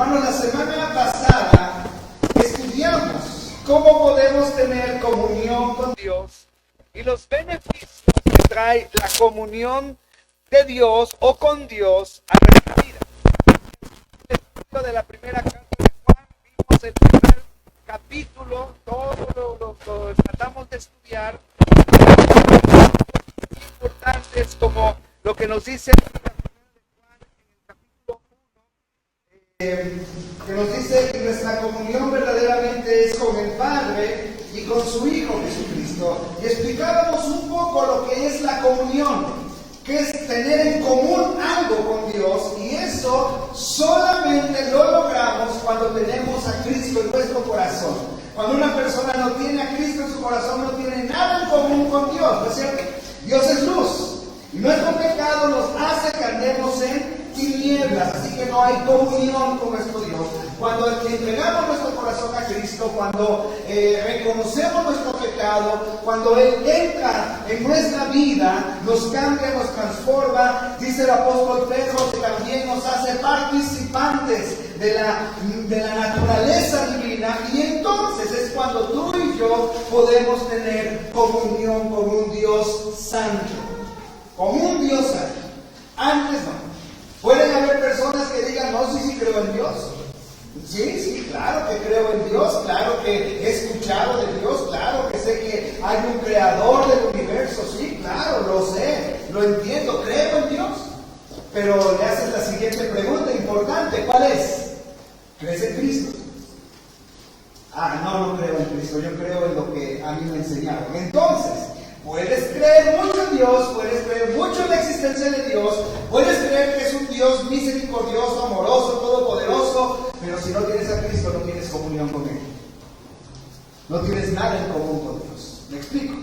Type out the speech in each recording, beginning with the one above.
Hermanos, la semana pasada estudiamos cómo podemos tener comunión con Dios y los beneficios que trae la comunión de Dios o con Dios a nuestra vida. En el estudio de la primera carta de Juan vimos el primer capítulo, todo lo tratamos de estudiar, importantes como lo que nos dice que nos dice que nuestra comunión verdaderamente es con el Padre y con su Hijo Jesucristo. Y explicábamos un poco lo que es la comunión, que es tener en común algo con Dios, y eso solamente lo logramos cuando tenemos a Cristo en nuestro corazón. Cuando una persona no tiene a Cristo en su corazón, no tiene nada en común con Dios, ¿no es cierto? Dios es luz, y nuestro pecado nos hace que andemos en tinieblas, así que no hay comunión con nuestro Dios. Cuando entregamos nuestro corazón a Cristo, cuando reconocemos nuestro pecado, cuando Él entra en nuestra vida, nos cambia, nos transforma. Dice el apóstol Pedro que también nos hace participantes de la naturaleza divina, y entonces es cuando tú y yo podemos tener comunión con un Dios santo, con un Dios santo. Antes no. Pueden haber personas que digan, no, sí creo en Dios. Sí, claro que creo en Dios, claro que he escuchado de Dios, claro que sé que hay un creador del universo, sí, claro, lo sé, lo entiendo, creo en Dios. Pero le haces la siguiente pregunta importante, ¿cuál es? ¿Crees en Cristo? No creo en Cristo, yo creo en lo que a mí me enseñaron. Entonces, puedes creer mucho en Dios, puedes creer mucho en la existencia de Dios, puedes creer que es un Dios misericordioso, amoroso, todopoderoso, pero si no tienes a Cristo, no tienes comunión con Él. No tienes nada en común con Dios. ¿Me explico?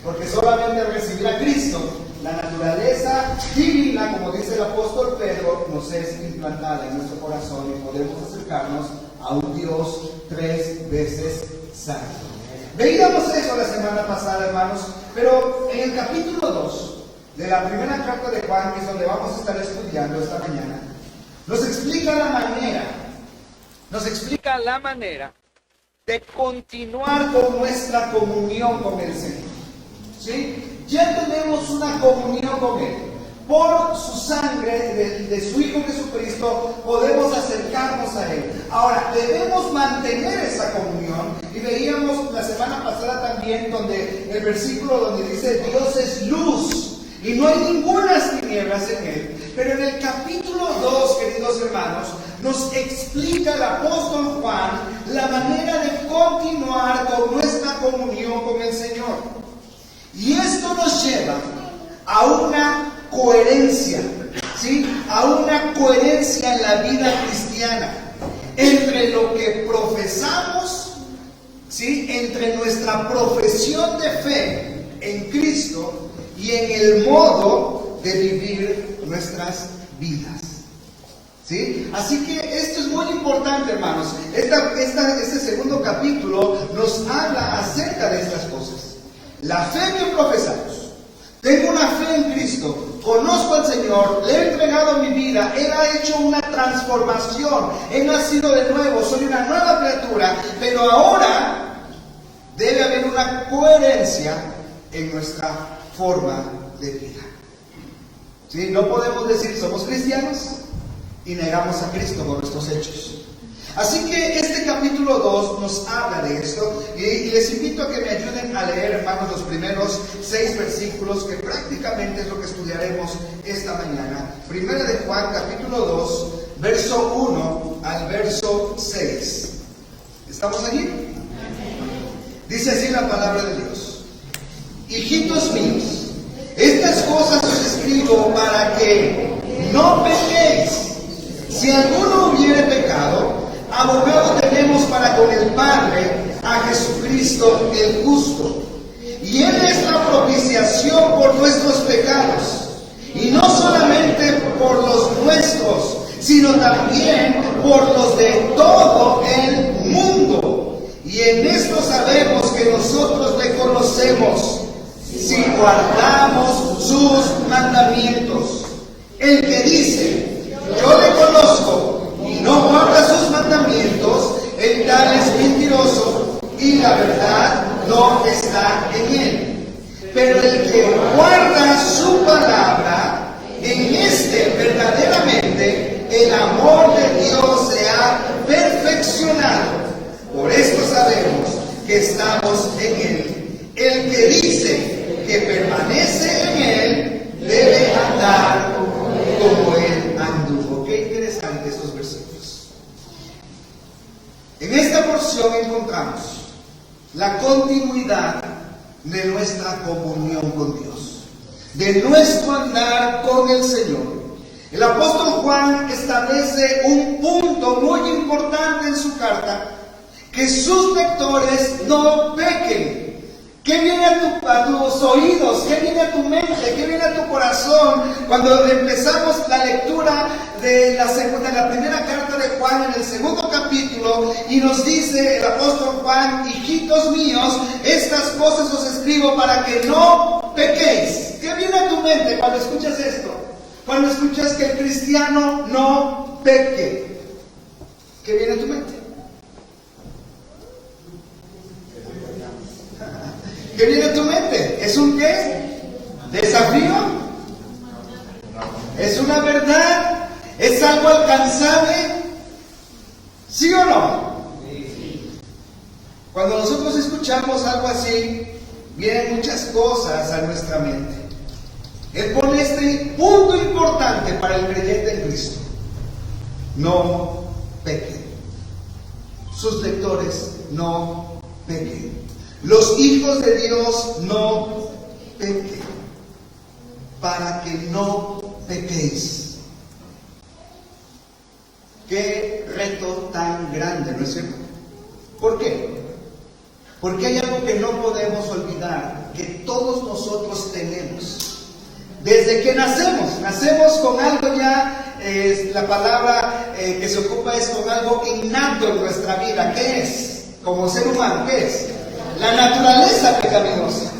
Porque solamente al recibir a Cristo, la naturaleza divina, como dice el apóstol Pedro, nos es implantada en nuestro corazón y podemos acercarnos a un Dios 3 veces santo. Veíamos eso la semana pasada, hermanos, pero en el capítulo 2 de la primera carta de Juan, que es donde vamos a estar estudiando esta mañana, nos explica la manera de continuar con nuestra comunión con el Señor. ¿Sí? Ya tenemos una comunión con Él. Por su sangre de su Hijo Jesucristo podemos acercarnos a Él. Ahora, debemos mantener esa comunión. Y veíamos la semana pasada también el versículo donde dice Dios es luz y no hay ninguna tinieblas en Él. Pero en el capítulo 2, queridos hermanos, nos explica el apóstol Juan la manera de continuar con nuestra comunión con el Señor. Y esto nos lleva a una coherencia, ¿sí? A una coherencia en la vida cristiana entre lo que profesamos, ¿sí? Entre nuestra profesión de fe en Cristo y en el modo de vivir nuestras vidas, ¿sí? Así que esto es muy importante, hermanos. Este segundo capítulo nos habla acerca de estas cosas. La fe que profesamos. Tengo una fe en Cristo, conozco al Señor, le he entregado mi vida, Él ha hecho una transformación, he nacido de nuevo, soy una nueva criatura, pero ahora debe haber una coherencia en nuestra forma de vida. ¿Sí? No podemos decir somos cristianos y negamos a Cristo con nuestros hechos. Así que este capítulo 2 nos habla de esto, y les invito a que me ayuden a leer, hermanos, los primeros 6 versículos, que prácticamente es lo que estudiaremos esta mañana. Primera de Juan, capítulo 2, verso 1 al verso 6. ¿Estamos allí? Dice así la palabra de Dios: hijitos míos, estas cosas os escribo para que no pequéis. Si alguno hubiere pecado, abogado tenemos para con el Padre, a Jesucristo el justo. Y Él es la propiciación por nuestros pecados, y no solamente por los nuestros, sino también por los de todo el mundo. Y en esto sabemos que nosotros le conocemos, si guardamos sus mandamientos. El que dice, yo le conozco, y no guarda sus tal es mentiroso y la verdad no está en él. Pero el que guarda su palabra, en este verdaderamente el amor de Dios se ha perfeccionado. Por esto sabemos que estamos en él. El que dice que permanece en él debe andar como él anduvo. Qué interesante estos versículos. En esta porción encontramos la continuidad de nuestra comunión con Dios, de nuestro andar con el Señor. El apóstol Juan establece un punto muy importante en su carta: que sus lectores no pequen. ¿Qué viene a tus oídos? ¿Qué viene a tu mente? ¿Qué viene a tu corazón? Cuando empezamos la lectura de la primera carta de Juan en el segundo capítulo, y nos dice el apóstol Juan: hijitos míos, estas cosas os escribo para que no pequéis. ¿Qué viene a tu mente cuando escuchas esto? Cuando escuchas que el cristiano no peque, ¿qué viene a tu mente? ¿Qué viene a tu mente? ¿Es un qué? ¿Desafío? ¿Es una verdad? ¿Es algo alcanzable? ¿Sí o no? Cuando nosotros escuchamos algo así, vienen muchas cosas a nuestra mente. Él pone este punto importante para el creyente en Cristo: no pequen. Sus lectores no pequen. Los hijos de Dios no pequen, para que no pequéis. Qué reto tan grande, ¿no es cierto? ¿Por qué? Porque hay algo que no podemos olvidar, que todos nosotros tenemos. Desde que nacemos con algo ya, la palabra que se ocupa es con algo innato en nuestra vida. ¿Qué es? Como ser humano, ¿qué es? La naturaleza pecaminosa.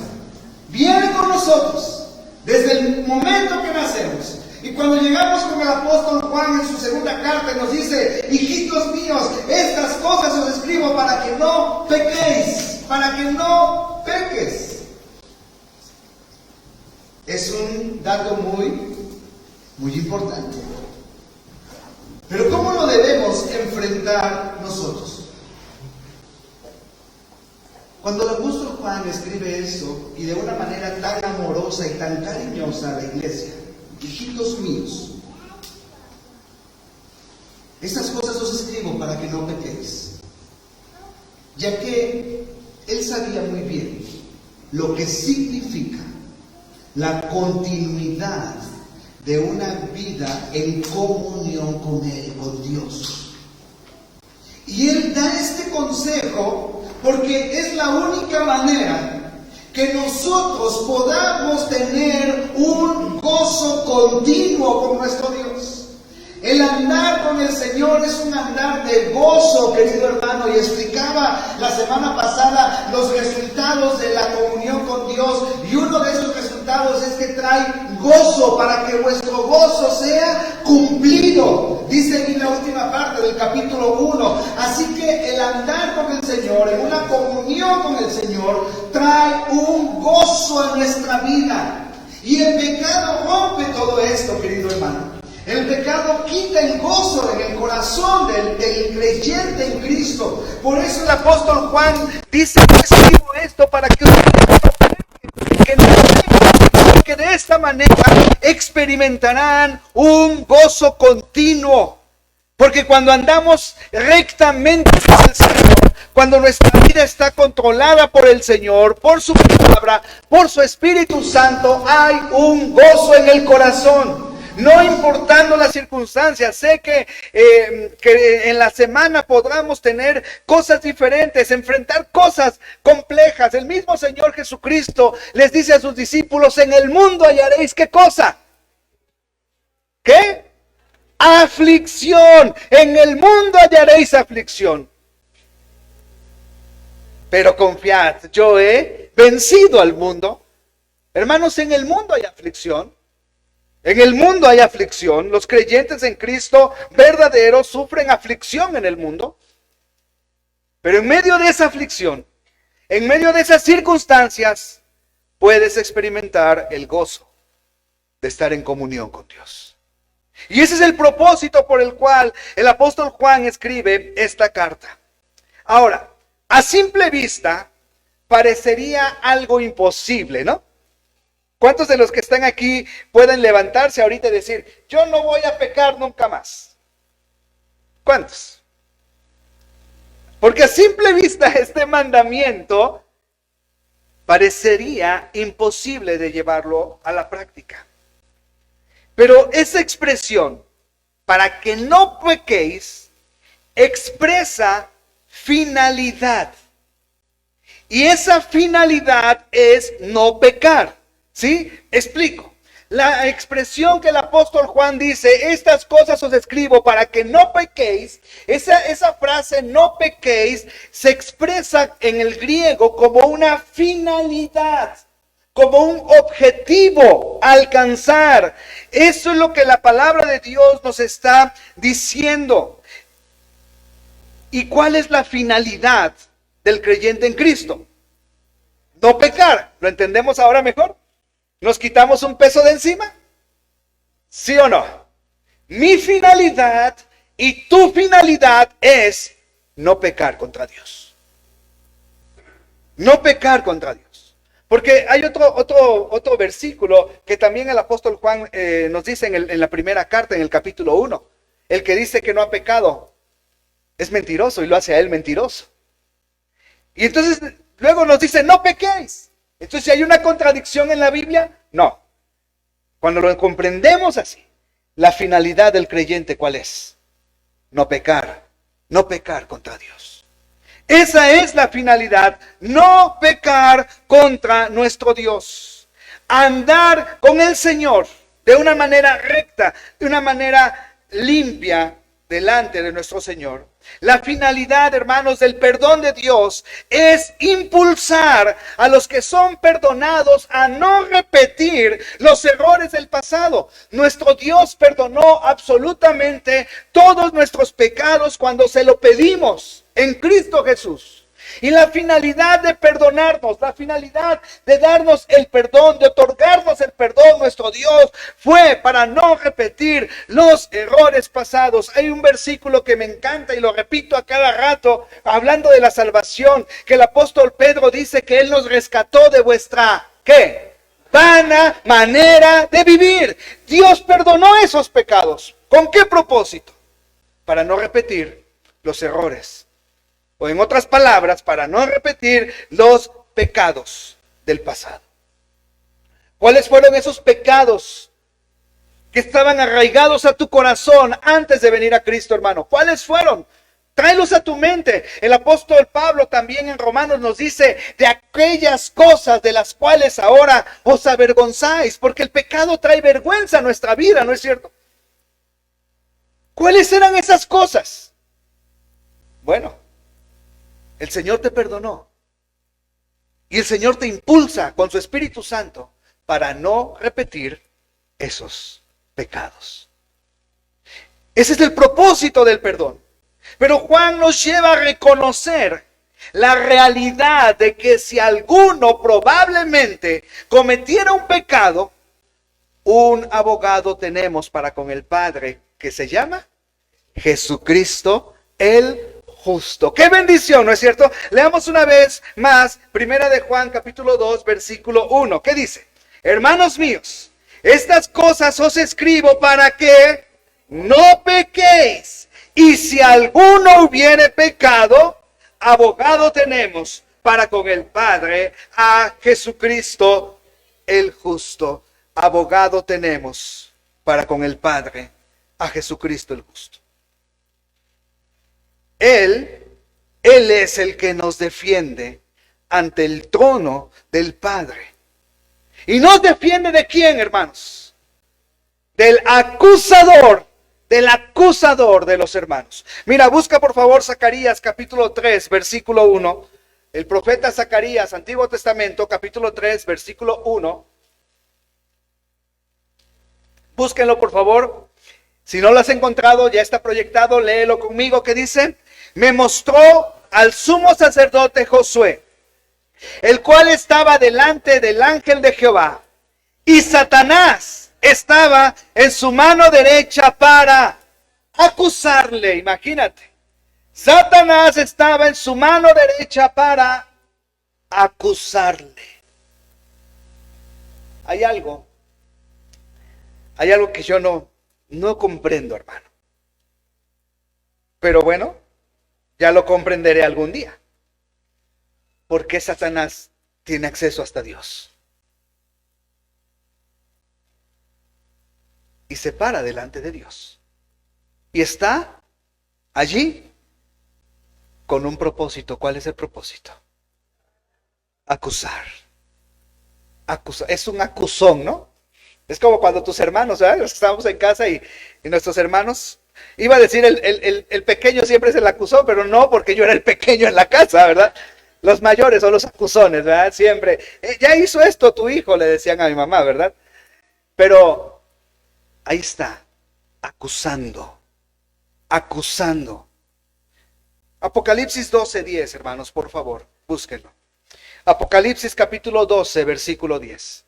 Viene con nosotros desde el momento que nacemos. Y cuando llegamos con el apóstol Juan en su segunda carta, nos dice: hijitos míos, estas cosas os escribo para que no pequéis, para que no peques. Es un dato muy importante. Pero ¿cómo lo debemos enfrentar nosotros? Cuando el apóstol Juan escribe eso, y de una manera tan amorosa y tan cariñosa a la iglesia: hijitos míos, estas cosas os escribo para que no pequéis, ya que él sabía muy bien lo que significa la continuidad de una vida en comunión con él, con Dios. Y él da este consejo porque es la única manera que nosotros podamos tener un gozo continuo con nuestro Dios. El andar con el Señor es un andar de gozo, querido hermano, y explicaba la semana pasada los resultados de la comunión con Dios, y uno de esos resultados es que trae gozo, para que vuestro gozo sea cumplido, dice en la última parte del capítulo 1. Así que el andar con el Señor, en una comunión con el Señor, trae un gozo a nuestra vida, y el pecado rompe todo esto, querido hermano. El pecado quita el gozo en el corazón del creyente en Cristo. Por eso el apóstol Juan dice: yo escribo esto para que ustedes no, porque de esta manera experimentarán un gozo continuo. Porque cuando andamos rectamente con el Señor, cuando nuestra vida está controlada por el Señor, por su palabra, por su Espíritu Santo, hay un gozo en el corazón. No importando las circunstancias. Sé que en la semana podamos tener cosas diferentes, enfrentar cosas complejas. El mismo Señor Jesucristo les dice a sus discípulos: en el mundo hallaréis ¿qué cosa? ¿Qué? Aflicción. En el mundo hallaréis aflicción. Pero confiad, yo he vencido al mundo. Hermanos, en el mundo hay aflicción. En el mundo hay aflicción. Los creyentes en Cristo verdaderos sufren aflicción en el mundo. Pero en medio de esa aflicción, en medio de esas circunstancias, puedes experimentar el gozo de estar en comunión con Dios. Y ese es el propósito por el cual el apóstol Juan escribe esta carta. Ahora, a simple vista, parecería algo imposible, ¿no? ¿Cuántos de los que están aquí pueden levantarse ahorita y decir, yo no voy a pecar nunca más? ¿Cuántos? Porque a simple vista este mandamiento parecería imposible de llevarlo a la práctica. Pero esa expresión, para que no pequéis, expresa finalidad. Y esa finalidad es no pecar. ¿Sí? Explico. La expresión que el apóstol Juan dice, estas cosas os escribo para que no pequéis, esa frase no pequéis se expresa en el griego como una finalidad, como un objetivo a alcanzar. Eso es lo que la palabra de Dios nos está diciendo. ¿Y cuál es la finalidad del creyente en Cristo? No pecar. ¿Lo entendemos ahora mejor? ¿Nos quitamos un peso de encima? ¿Sí o no? Mi finalidad y tu finalidad es no pecar contra Dios. No pecar contra Dios. Porque hay otro versículo que también el apóstol Juan nos dice en la primera carta, en el capítulo 1. El que dice que no ha pecado es mentiroso y lo hace a él mentiroso. Y entonces luego nos dice, no pequéis. Entonces, ¿si hay una contradicción en la Biblia? No. Cuando lo comprendemos así, la finalidad del creyente, ¿cuál es? No pecar contra Dios. Esa es la finalidad, no pecar contra nuestro Dios. Andar con el Señor de una manera recta, de una manera limpia delante de nuestro Señor. La finalidad, hermanos, del perdón de Dios es impulsar a los que son perdonados a no repetir los errores del pasado. Nuestro Dios perdonó absolutamente todos nuestros pecados cuando se lo pedimos en Cristo Jesús. Y la finalidad de perdonarnos, la finalidad de darnos el perdón, de otorgarnos el perdón, nuestro Dios, fue para no repetir los errores pasados. Hay un versículo que me encanta y lo repito a cada rato, hablando de la salvación, que el apóstol Pedro dice que Él nos rescató de vuestra, ¿qué? Vana manera de vivir. Dios perdonó esos pecados. ¿Con qué propósito? Para no repetir los errores. O en otras palabras, para no repetir los pecados del pasado. ¿Cuáles fueron esos pecados que estaban arraigados a tu corazón antes de venir a Cristo, hermano? ¿Cuáles fueron? Tráelos a tu mente. El apóstol Pablo también en Romanos nos dice de aquellas cosas de las cuales ahora os avergonzáis, porque el pecado trae vergüenza a nuestra vida, ¿no es cierto? ¿Cuáles eran esas cosas? Bueno, el Señor te perdonó. Y el Señor te impulsa con su Espíritu Santo para no repetir esos pecados. Ese es el propósito del perdón. Pero Juan nos lleva a reconocer la realidad de que si alguno probablemente cometiera un pecado, un abogado tenemos para con el Padre que se llama Jesucristo el justo. ¡Qué bendición!, ¿no es cierto? Leamos una vez más, primera de Juan, capítulo 2, versículo 1. ¿Qué dice? Hermanos míos, estas cosas os escribo para que no pequéis. Y si alguno hubiere pecado, abogado tenemos para con el Padre a Jesucristo el justo. Abogado tenemos para con el Padre a Jesucristo el justo. Él es el que nos defiende ante el trono del Padre. ¿Y nos defiende de quién, hermanos? Del acusador de los hermanos. Mira, busca por favor Zacarías capítulo 3, versículo 1. El profeta Zacarías, Antiguo Testamento, capítulo 3, versículo 1. Búsquenlo por favor. Si no lo has encontrado, ya está proyectado, léelo conmigo. ¿Qué dice? Me mostró al sumo sacerdote Josué, el cual estaba delante del ángel de Jehová, y Satanás estaba en su mano derecha para acusarle. Imagínate, Satanás estaba en su mano derecha para acusarle. Hay algo que yo no comprendo, hermano. Pero bueno, ya lo comprenderé algún día. ¿Por qué Satanás tiene acceso hasta Dios? Y se para delante de Dios. Y está allí con un propósito. ¿Cuál es el propósito? Acusar. Es un acusón, ¿no? Es como cuando tus hermanos, ¿verdad? Los que estábamos en casa y nuestros hermanos, iba a decir el pequeño siempre es el acusón, pero no, porque yo era el pequeño en la casa, ¿verdad? Los mayores son los acusones, ¿verdad? Siempre, ya hizo esto tu hijo, le decían a mi mamá, ¿verdad? Pero ahí está, acusando. Apocalipsis 12:10, hermanos, por favor, búsquenlo. Apocalipsis capítulo 12, versículo 10.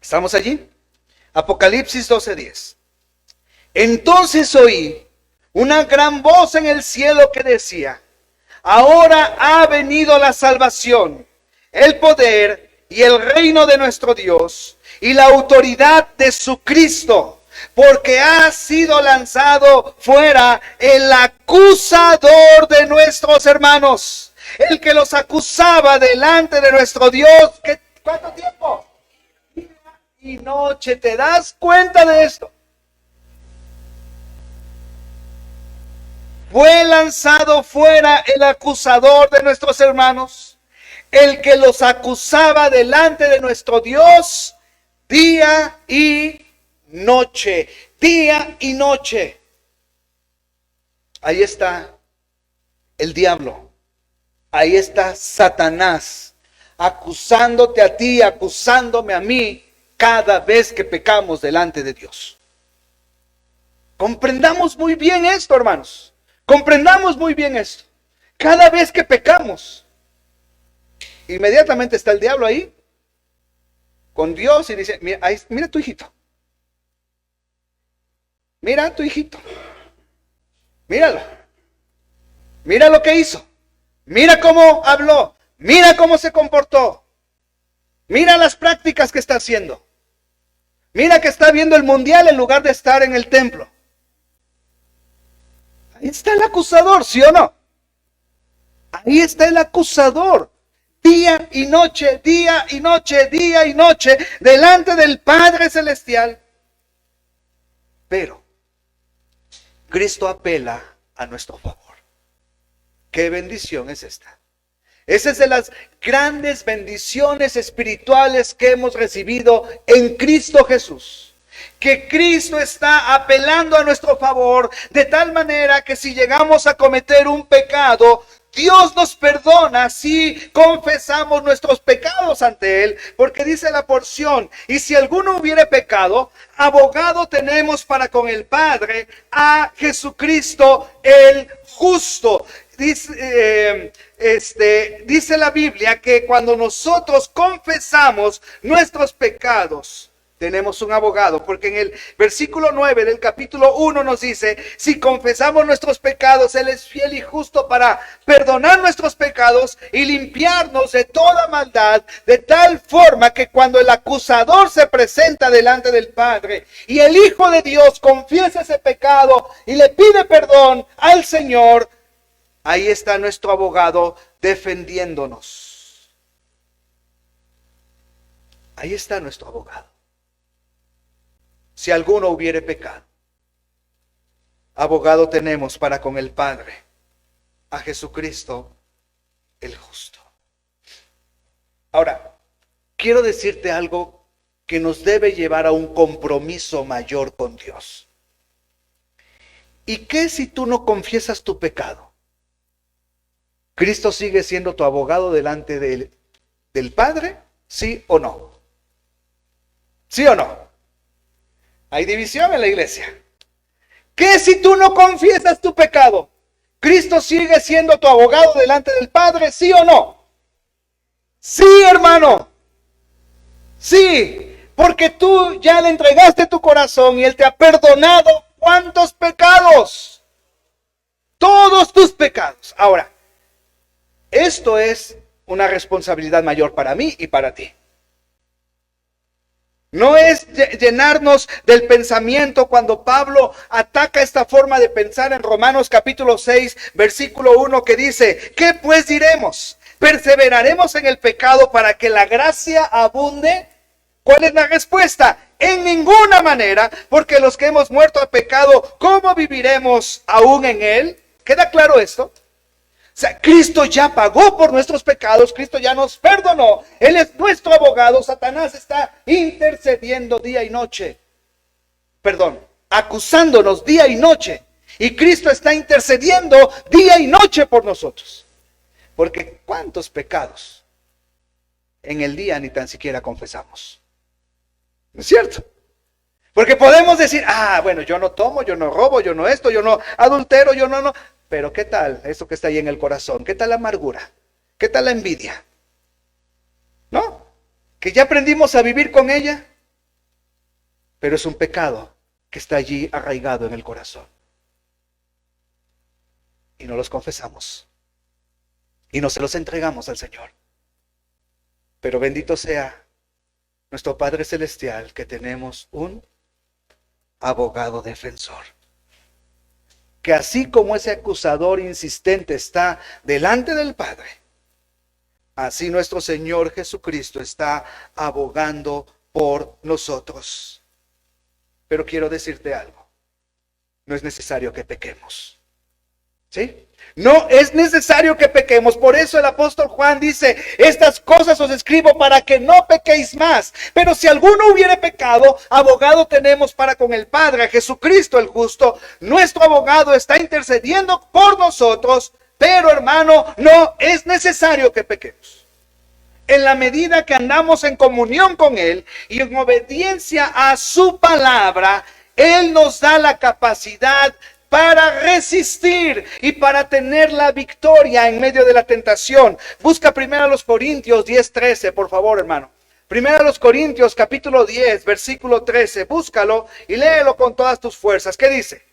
¿Estamos allí? Apocalipsis 12:10. Entonces oí una gran voz en el cielo que decía: ahora ha venido la salvación, el poder y el reino de nuestro Dios y la autoridad de su Cristo, porque ha sido lanzado fuera el acusador de nuestros hermanos, el que los acusaba delante de nuestro Dios. ¿Cuánto tiempo? Día y noche. ¿Te das cuenta de esto? Fue lanzado fuera el acusador de nuestros hermanos, el que los acusaba delante de nuestro Dios día y noche. Día y noche. Ahí está el diablo. Ahí está Satanás acusándote a ti, acusándome a mí cada vez que pecamos delante de Dios. Comprendamos muy bien esto, hermanos. Comprendamos muy bien esto. Cada vez que pecamos, inmediatamente está el diablo ahí con Dios y dice: mira tu hijito. Mira tu hijito. Míralo. Mira lo que hizo. Mira cómo habló. Mira cómo se comportó. Mira las prácticas que está haciendo. Mira que está viendo el mundial en lugar de estar en el templo. Ahí está el acusador, ¿sí o no? Ahí está el acusador. Día y noche, día y noche, día y noche, delante del Padre Celestial. Pero Cristo apela a nuestro favor. ¿Qué bendición es esta? Esa es de las grandes bendiciones espirituales que hemos recibido en Cristo Jesús. Que Cristo está apelando a nuestro favor de tal manera que si llegamos a cometer un pecado, Dios nos perdona si confesamos nuestros pecados ante Él, porque dice la porción: y si alguno hubiere pecado, abogado tenemos para con el Padre, a Jesucristo el justo. Dice la Biblia que cuando nosotros confesamos nuestros pecados, tenemos un abogado, porque en el versículo 9 del capítulo 1 nos dice: si confesamos nuestros pecados, Él es fiel y justo para perdonar nuestros pecados y limpiarnos de toda maldad, de tal forma que cuando el acusador se presenta delante del Padre y el Hijo de Dios confiesa ese pecado y le pide perdón al Señor, ahí está nuestro abogado defendiéndonos. Ahí está nuestro abogado. Si alguno hubiere pecado, abogado tenemos para con el Padre, a Jesucristo el justo. Ahora, quiero decirte algo que nos debe llevar a un compromiso mayor con Dios. ¿Y qué si tú no confiesas tu pecado? ¿Cristo sigue siendo tu abogado delante del Padre? ¿Sí o no? ¿Sí o no? Hay división en la iglesia. ¿Qué si tú no confiesas tu pecado? ¿Cristo sigue siendo tu abogado delante del Padre? ¿Sí o no? Sí, hermano. Sí, porque tú ya le entregaste tu corazón y Él te ha perdonado. ¿Cuántos pecados? Todos tus pecados. Ahora, esto es una responsabilidad mayor para mí y para ti. No es llenarnos del pensamiento cuando Pablo ataca esta forma de pensar en Romanos capítulo 6, versículo 1, que dice: ¿qué pues diremos? ¿Perseveraremos en el pecado para que la gracia abunde? ¿Cuál es la respuesta? En ninguna manera, porque los que hemos muerto al pecado, ¿cómo viviremos aún en él? ¿Queda claro esto? O sea, Cristo ya pagó por nuestros pecados, Cristo ya nos perdonó, Él es nuestro abogado. Satanás está intercediendo día y noche, acusándonos día y noche, y Cristo está intercediendo día y noche por nosotros, porque ¿cuántos pecados en el día ni tan siquiera confesamos? ¿No es cierto? Porque podemos decir: bueno, yo no tomo, yo no robo, yo no esto, yo no adultero, yo no. Pero ¿qué tal eso que está ahí en el corazón? ¿Qué tal la amargura? ¿Qué tal la envidia? ¿No? Que ya aprendimos a vivir con ella, pero es un pecado que está allí arraigado en el corazón. Y no los confesamos. Y no se los entregamos al Señor. Pero bendito sea nuestro Padre Celestial, que tenemos un abogado defensor. Que así como ese acusador insistente está delante del Padre, así nuestro Señor Jesucristo está abogando por nosotros. Pero quiero decirte algo: no es necesario que pequemos. ¿Sí? No es necesario que pequemos. Por eso el apóstol Juan dice: estas cosas os escribo para que no pequéis más. Pero si alguno hubiere pecado, abogado tenemos para con el Padre, a Jesucristo el justo. Nuestro abogado está intercediendo por nosotros. Pero, hermano, no es necesario que pequemos. En la medida que andamos en comunión con Él y en obediencia a su palabra, Él nos da la capacidad para resistir y para tener la victoria en medio de la tentación. Busca primero los Corintios 10:13, por favor, hermano. Primero los Corintios capítulo 10, versículo 13. Búscalo y léelo con todas tus fuerzas. ¿Qué dice?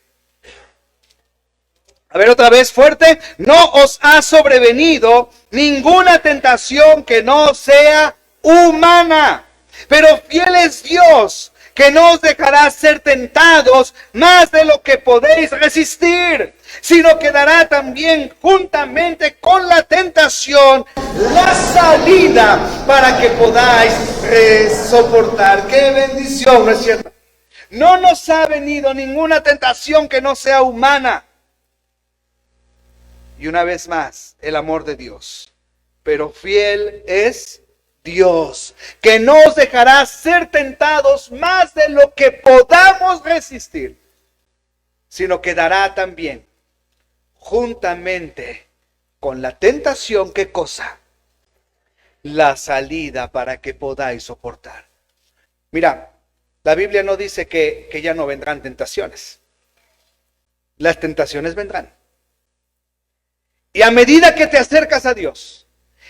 A ver, otra vez fuerte. No os ha sobrevenido ninguna tentación que no sea humana, pero fiel es Dios, que no os dejará ser tentados más de lo que podéis resistir, sino que dará también juntamente con la tentación la salida para que podáis soportar. ¡Qué bendición! ¿No es cierto? No nos ha venido ninguna tentación que no sea humana. Y una vez más, el amor de Dios. Pero fiel es Dios, que no os dejará ser tentados más de lo que podamos resistir, sino que dará también, juntamente con la tentación, ¿qué cosa? La salida para que podáis soportar. Mira, la Biblia no dice que ya no vendrán tentaciones. Las tentaciones vendrán. Y a medida que te acercas a Dios,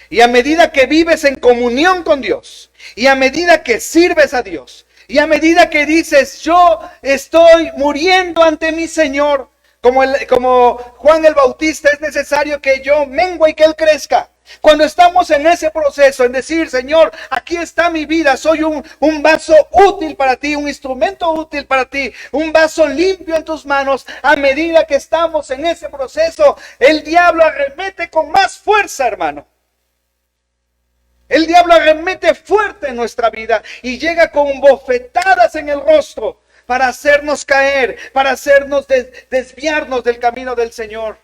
y a medida que vives en comunión con Dios, y a medida que sirves a Dios, y a medida que dices: yo estoy muriendo ante mi Señor, como Juan el Bautista, es necesario que yo mengue y que Él crezca. Cuando estamos en ese proceso, en decir: Señor, aquí está mi vida, soy un vaso útil para ti, un instrumento útil para ti, un vaso limpio en tus manos. A medida que estamos en ese proceso, el diablo arremete con más fuerza, hermano. El diablo arremete fuerte en nuestra vida y llega con bofetadas en el rostro para hacernos caer, para hacernos desviarnos del camino del Señor.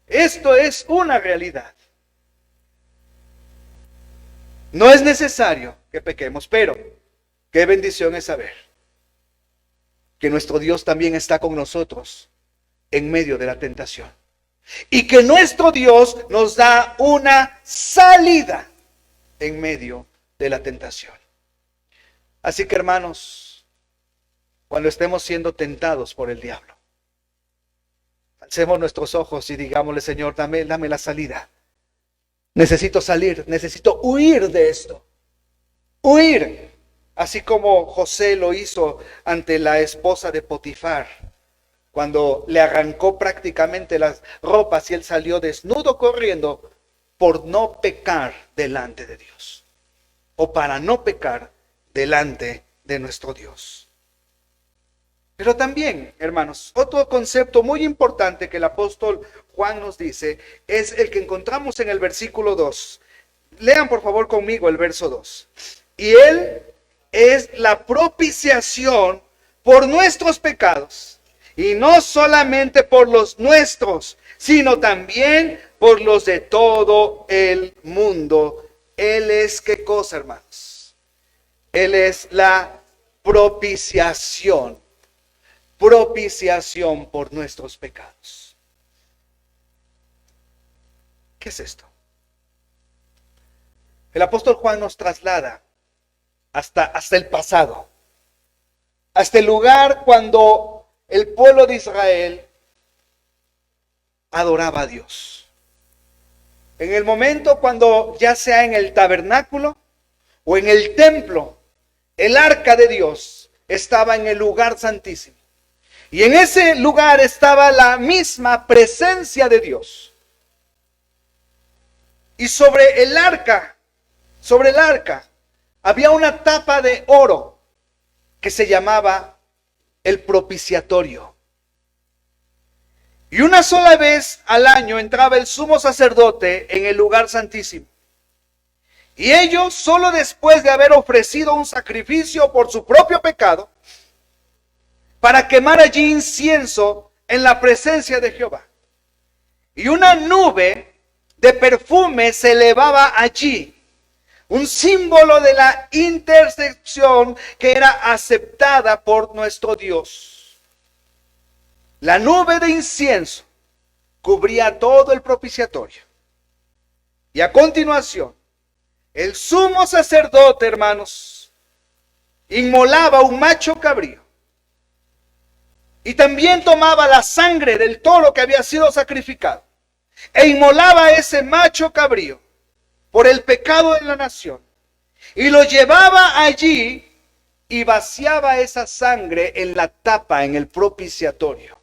Esto es una realidad. No es necesario que pequemos, pero qué bendición es saber que nuestro Dios también está con nosotros en medio de la tentación. Y que nuestro Dios nos da una salida en medio de la tentación. Así que, hermanos, cuando estemos siendo tentados por el diablo. Alcemos nuestros ojos y digámosle: Señor, dame la salida. Necesito salir, necesito huir de esto. Huir, así como José lo hizo ante la esposa de Potifar, cuando le arrancó prácticamente las ropas y él salió desnudo corriendo por no pecar delante de Dios, o para no pecar delante de nuestro Dios. Pero también, hermanos, otro concepto muy importante que el apóstol Juan nos dice es el que encontramos en el versículo 2. Lean por favor conmigo el verso 2. Y Él es la propiciación por nuestros pecados, y no solamente por los nuestros, sino también por los de todo el mundo. Él es, ¿qué cosa, hermanos? Él es la propiciación. Propiciación por nuestros pecados. ¿Qué es esto? El apóstol Juan nos traslada hasta el pasado, hasta el lugar cuando el pueblo de Israel adoraba a Dios. En el momento cuando, ya sea en el tabernáculo o en el templo, el arca de Dios estaba en el lugar santísimo. Y en ese lugar estaba la misma presencia de Dios. Y sobre el arca, había una tapa de oro que se llamaba el propiciatorio. Y una sola vez al año entraba el sumo sacerdote en el lugar santísimo. Y ellos, solo después de haber ofrecido un sacrificio por su propio pecado, para quemar allí incienso en la presencia de Jehová. Y una nube de perfume se elevaba allí, un símbolo de la intercesión que era aceptada por nuestro Dios. La nube de incienso cubría todo el propiciatorio. Y a continuación, el sumo sacerdote, hermanos, inmolaba un macho cabrío. Y también tomaba la sangre del toro que había sido sacrificado e inmolaba ese macho cabrío por el pecado de la nación. Y lo llevaba allí y vaciaba esa sangre en la tapa, en el propiciatorio.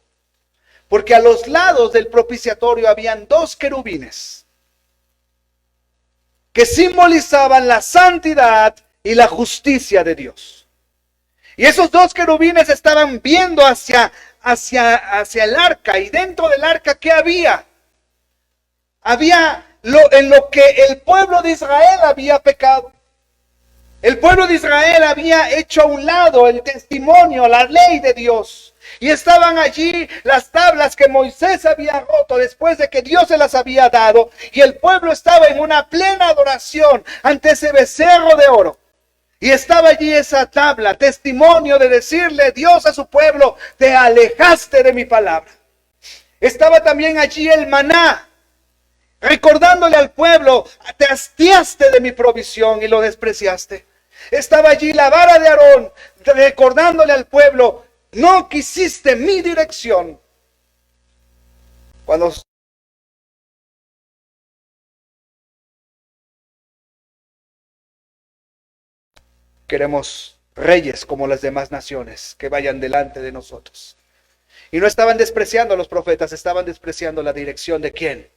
Porque a los lados del propiciatorio habían dos querubines que simbolizaban la santidad y la justicia de Dios. Y esos dos querubines estaban viendo hacia el arca. Y dentro del arca, ¿qué había? Había en lo que el pueblo de Israel había pecado. El pueblo de Israel había hecho a un lado el testimonio, la ley de Dios. Y estaban allí las tablas que Moisés había roto después de que Dios se las había dado. Y el pueblo estaba en una plena adoración ante ese becerro de oro. Y estaba allí esa tabla, testimonio de decirle Dios a su pueblo: te alejaste de mi palabra. Estaba también allí el maná, recordándole al pueblo: te hastiaste de mi provisión y lo despreciaste. Estaba allí la vara de Aarón, recordándole al pueblo: no quisiste mi dirección. Cuando queremos reyes como las demás naciones que vayan delante de nosotros. Y no estaban despreciando a los profetas, estaban despreciando la dirección ¿de quién?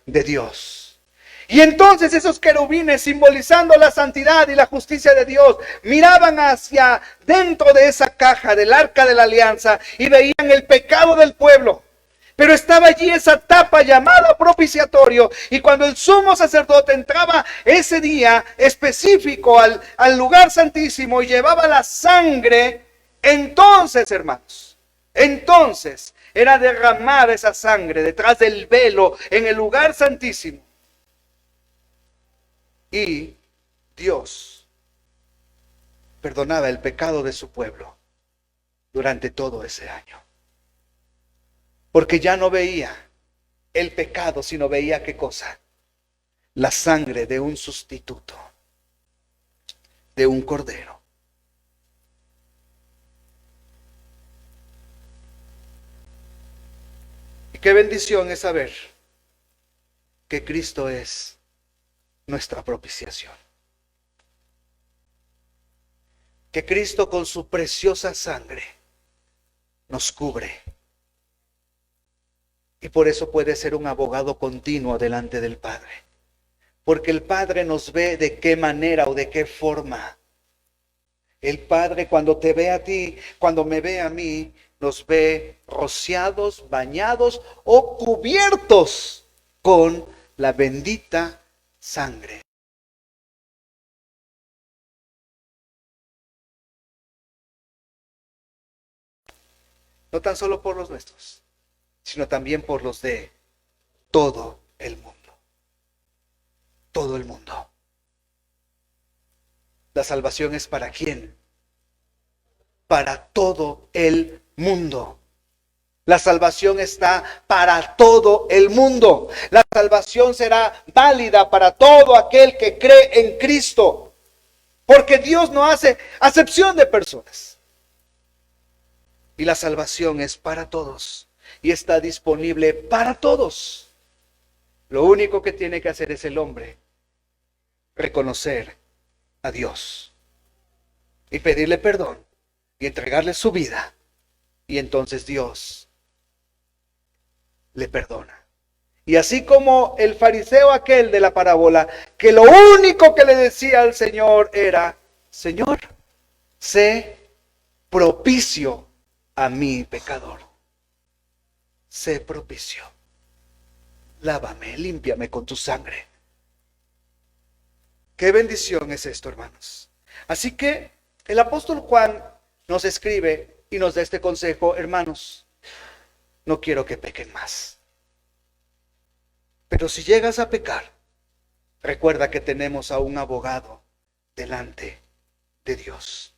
De Dios. Y entonces esos querubines, simbolizando la santidad y la justicia de Dios, miraban hacia dentro de esa caja del arca de la alianza y veían el pecado del pueblo. Pero estaba allí esa tapa llamada propiciatorio, y cuando el sumo sacerdote entraba ese día específico al lugar santísimo y llevaba la sangre, entonces, hermanos, era derramada esa sangre detrás del velo en el lugar santísimo. Y Dios perdonaba el pecado de su pueblo durante todo ese año. Porque ya no veía el pecado, sino veía ¿qué cosa? La sangre de un sustituto, de un cordero. Qué bendición es saber que Cristo es nuestra propiciación. Que Cristo con su preciosa sangre nos cubre. Y por eso puede ser un abogado continuo delante del Padre. Porque el Padre nos ve de qué manera o de qué forma. El Padre cuando te ve a ti, cuando me ve a mí, nos ve rociados, bañados o cubiertos con la bendita sangre. No tan solo por los nuestros, sino también por los de todo el mundo. Todo el mundo. La salvación es ¿para quién? Para todo el mundo. La salvación está para todo el mundo. La salvación será válida para todo aquel que cree en Cristo. Porque Dios no hace acepción de personas. Y la salvación es para todos. Y está disponible para todos. Lo único que tiene que hacer es el hombre reconocer a Dios. Y pedirle perdón. Y entregarle su vida. Y entonces Dios le perdona. Y así como el fariseo aquel de la parábola, que lo único que le decía al Señor era: Señor, sé propicio a mi pecador. Sé propicio. Lávame, límpiame con tu sangre. Qué bendición es esto, hermanos. Así que el apóstol Juan nos escribe y nos da este consejo: hermanos, no quiero que pequen más. Pero si llegas a pecar, recuerda que tenemos a un abogado delante de Dios.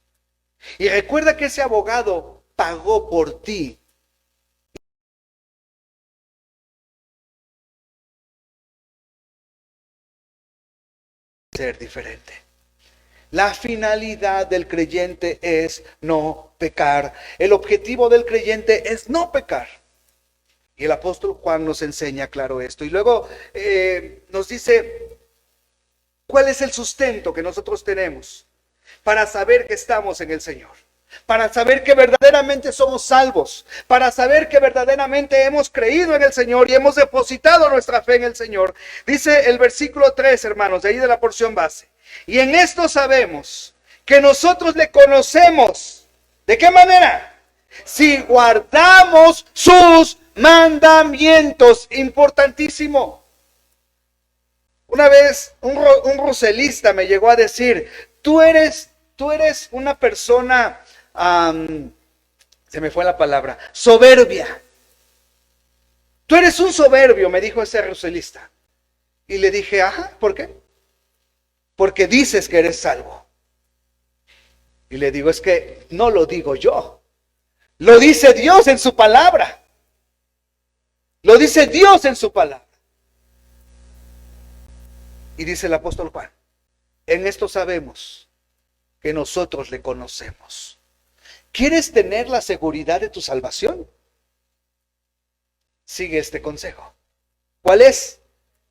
Y recuerda que ese abogado pagó por ti. Ser diferente. La finalidad del creyente es no pecar. El objetivo del creyente es no pecar. Y el apóstol Juan nos enseña claro esto. Y luego nos dice cuál es el sustento que nosotros tenemos para saber que estamos en el Señor. Para saber que verdaderamente somos salvos. Para saber que verdaderamente hemos creído en el Señor y hemos depositado nuestra fe en el Señor. Dice el versículo 3, hermanos, de ahí de la porción base. Y en esto sabemos que nosotros le conocemos. ¿De qué manera? Si guardamos sus mandamientos. Importantísimo. Una vez un roselista me llegó a decir: tú eres una persona, se me fue la palabra, soberbia. Tú eres un soberbio, me dijo ese roselista. Y le dije: ajá, ¿por qué? Porque dices que eres salvo. Y le digo: es que no lo digo yo. Lo dice Dios en su palabra. Lo dice Dios en su palabra. Y dice el apóstol Juan: en esto sabemos que nosotros le conocemos. ¿Quieres tener la seguridad de tu salvación? Sigue este consejo. ¿Cuál es?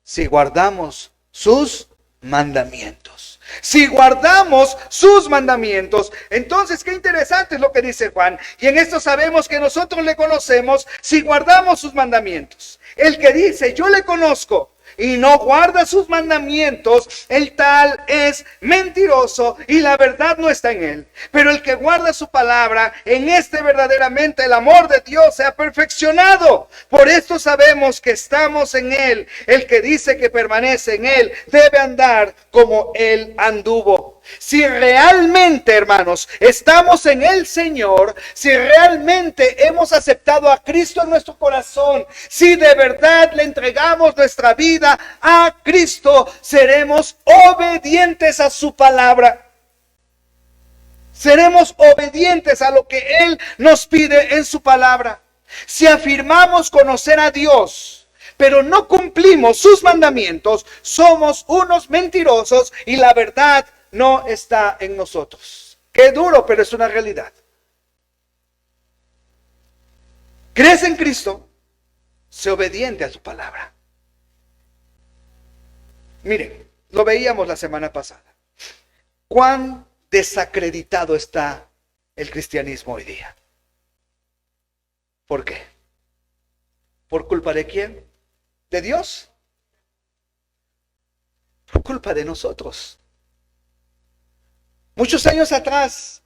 Si guardamos sus mandamientos. Si guardamos sus mandamientos. Entonces, qué interesante es lo que dice Juan. Y en esto sabemos que nosotros le conocemos si guardamos sus mandamientos. El que dice: yo le conozco, y no guarda sus mandamientos, el tal es mentiroso y la verdad no está en él. Pero el que guarda su palabra, en este verdaderamente el amor de Dios se ha perfeccionado. Por esto sabemos que estamos en él. El que dice que permanece en él debe andar como él anduvo. Si realmente, hermanos, estamos en el Señor, si realmente hemos aceptado a Cristo en nuestro corazón, si de verdad le entregamos nuestra vida a Cristo, seremos obedientes a su palabra. Seremos obedientes a lo que Él nos pide en su palabra. Si afirmamos conocer a Dios, pero no cumplimos sus mandamientos, somos unos mentirosos y la verdad no está en nosotros. Qué duro, pero es una realidad. ¿Crees en Cristo? sé obediente a su palabra. Miren, lo veíamos la semana pasada. ¿Cuán desacreditado está el cristianismo hoy día? ¿Por qué? ¿Por culpa de quién? ¿De Dios? Por culpa de nosotros. Muchos años atrás,